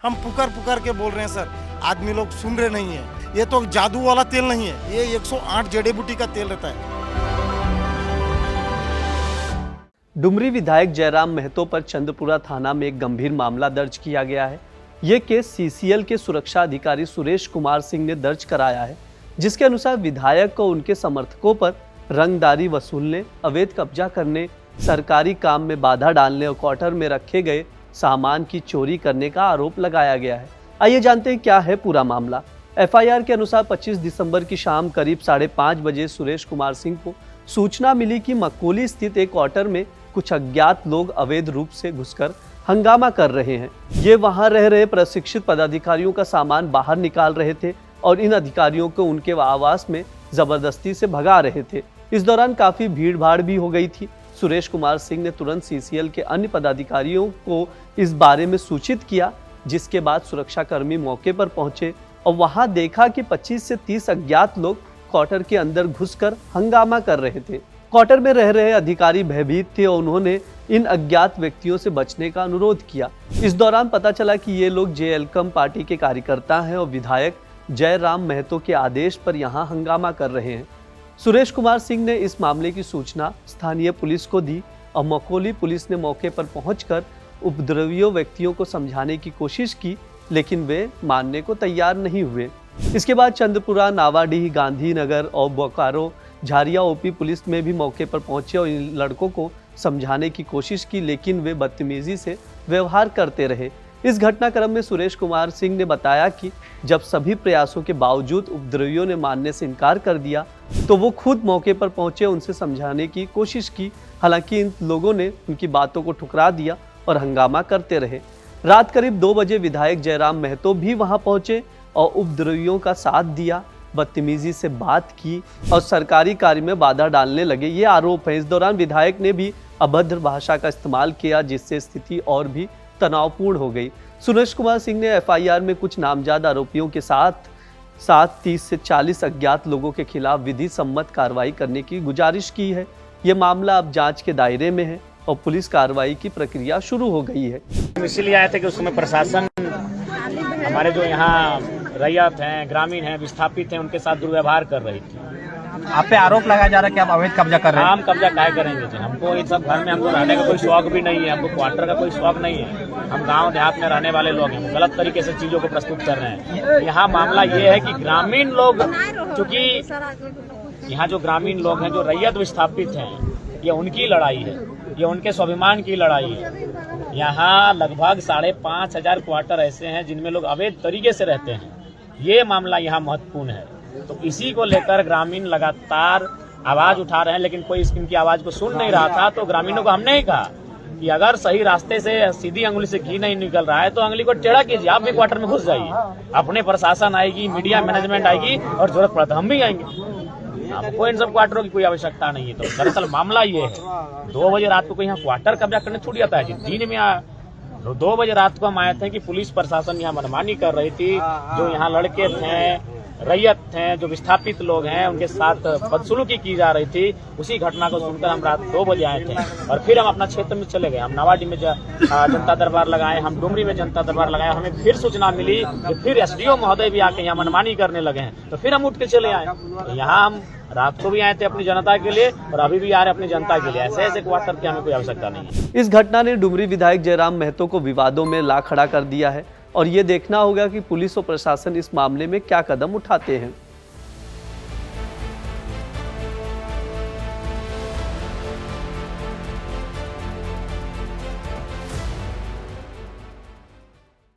हम पुकार पुकार के बोल रहे हैं सर, आदमी लोग सुन रहे नहीं है। ये तो जादू वाला तेल नहीं है, ये 108 जड़ी बूटी का तेल रहता है। डुमरी विधायक जयराम महतो पर चंद्रपुरा थाना में एक गंभीर मामला दर्ज किया गया है। ये केस सीसीएल के सुरक्षा अधिकारी सुरेश कुमार सिंह ने दर्ज कराया है, जिसके अनुसार विधायक को उनके समर्थकों पर रंगदारी वसूलने, अवैध कब्जा करने, सरकारी काम में बाधा डालने और क्वार्टर में रखे गए सामान की चोरी करने का आरोप लगाया गया है। आइए जानते हैं क्या है पूरा मामला। एफआईआर के अनुसार 25 दिसंबर की शाम करीब 5:30 बजे सुरेश कुमार सिंह को सूचना मिली कि मकोली स्थित एक क्वार्टर में कुछ अज्ञात लोग अवैध रूप से घुसकर हंगामा कर रहे हैं। ये वहां रह रहे प्रशिक्षित पदाधिकारियों का सामान बाहर निकाल रहे थे और इन अधिकारियों को उनके आवास में जबरदस्ती से भगा रहे थे। इस दौरान काफी भीड़ भाड़ भी हो गई थी। सुरेश कुमार सिंह ने तुरंत सीसीएल के अन्य पदाधिकारियों को इस बारे में सूचित किया, जिसके बाद सुरक्षाकर्मी मौके पर पहुंचे और वहां देखा कि 25 से 30 अज्ञात लोग क्वार्टर के अंदर घुसकर हंगामा कर रहे थे। क्वार्टर में रह रहे अधिकारी भयभीत थे और उन्होंने इन अज्ञात व्यक्तियों से बचने का अनुरोध किया। इस दौरान पता चला कि ये लोग जेएलकम पार्टी के कार्यकर्ता हैं और विधायक जयराम महतो के आदेश पर यहाँ हंगामा कर रहे हैं। सुरेश कुमार सिंह ने इस मामले की सूचना स्थानीय पुलिस को दी और मकोली पुलिस ने मौके पर पहुंचकर उपद्रवियों व्यक्तियों को समझाने की कोशिश की, लेकिन वे मानने को तैयार नहीं हुए। इसके बाद चंद्रपुरा, नावाडीह, गांधीनगर और बोकारो, झारिया ओपी पुलिस में भी मौके पर पहुंचे और इन लड़कों को समझाने की कोशिश की, लेकिन वे बदतमीजी से व्यवहार करते रहे। इस घटनाक्रम में सुरेश कुमार सिंह ने बताया कि जब सभी प्रयासों के बावजूद उपद्रवियों ने मानने से इनकार कर दिया तो वो खुद मौके पर पहुंचे, उनसे समझाने की कोशिश की। हालांकि इन लोगों ने उनकी बातों को ठुकरा दिया और हंगामा करते रहे। रात करीब 2 बजे विधायक जयराम महतो भी वहां पहुंचे और उपद्रवियों का साथ दिया, बदतमीजी से बात की और सरकारी कार्य में बाधा डालने लगे। ये आरोप है। इस दौरान विधायक ने भी अभद्र भाषा का इस्तेमाल किया, जिससे स्थिति और भी तनावपूर्ण हो गई। सुरेश कुमार सिंह ने एफआईआर में कुछ नामजद आरोपियों के साथ 30 से 40 अज्ञात लोगों के खिलाफ विधि सम्मत कार्रवाई करने की गुजारिश की है। ये मामला अब जांच के दायरे में है और पुलिस कार्रवाई की प्रक्रिया शुरू हो गई है। इसलिए आए थे कि उस समय प्रशासन हमारे जो यहाँ रैयत हैं, ग्रामीण हैं, विस्थापित हैं, उनके साथ दुर्व्यवहार कर रही थी। आप पे आरोप लगाया जा रहा है कि आप अवैध कब्जा कर रहे हैं। हम कब्जा काहे करेंगे जी? हमको इन सब घर में हमको रहने का कोई शौक भी नहीं है, हमको क्वार्टर का कोई शौक नहीं है। हम गांव देहात में रहने वाले लोग हैं, गलत तरीके से चीजों को प्रस्तुत कर रहे हैं। यहाँ मामला ये है कि ग्रामीण लोग, चूंकि यहाँ जो ग्रामीण लोग हैं, जो रैयत विस्थापित हैं, ये उनकी लड़ाई है, ये उनके स्वाभिमान की लड़ाई है। यहाँ लगभग 5,500 क्वार्टर ऐसे हैं जिनमें लोग अवैध तरीके से रहते हैं। ये मामला यहाँ महत्वपूर्ण है, तो इसी को लेकर ग्रामीण लगातार आवाज उठा रहे हैं, लेकिन कोई इनकी आवाज को सुन नहीं रहा था। तो ग्रामीणों को हमने ही कहा कि अगर सही रास्ते से सीधी अंगुली से घी नहीं निकल रहा है तो अंगुली को टेढ़ा कीजिए, आप भी क्वार्टर में घुस जाइए। अपने प्रशासन आएगी, मीडिया मैनेजमेंट आएगी और जरूरत पड़ा तो हम भी आएंगे। हमको इन सब क्वार्टरों की कोई आवश्यकता नहीं है। तो दरअसल मामला ये है, 2 बजे रात को कोई यहाँ क्वार्टर कब्जा करने थोड़ी आता है। दिन में 2 बजे रात को हम आए थे कि पुलिस प्रशासन यहाँ मनमानी कर रही थी। जो यहाँ लड़के थे, रैयत हैं, जो विस्थापित लोग हैं, उनके साथ बदसलूकी की जा रही थी। उसी घटना को सुनकर हम रात 2 बजे आए थे और फिर हम अपना क्षेत्र में चले गए। हम नावाडी में जनता दरबार लगाए, हम डुमरी में जनता दरबार लगाए। हमें फिर सूचना मिली कि फिर एसडीओ महोदय भी आके यहाँ मनमानी करने लगे हैं, तो फिर हम उठ के चले आए। यहाँ हम रात को भी आए थे अपनी जनता के लिए और अभी भी आ रहे अपनी जनता के लिए। ऐसे क्वार्टर की हमें कोई आवश्यकता नहीं है। इस घटना ने डुमरी विधायक जयराम महतो को विवादों में ला खड़ा कर दिया है और ये देखना होगा कि पुलिस और प्रशासन इस मामले में क्या कदम उठाते हैं।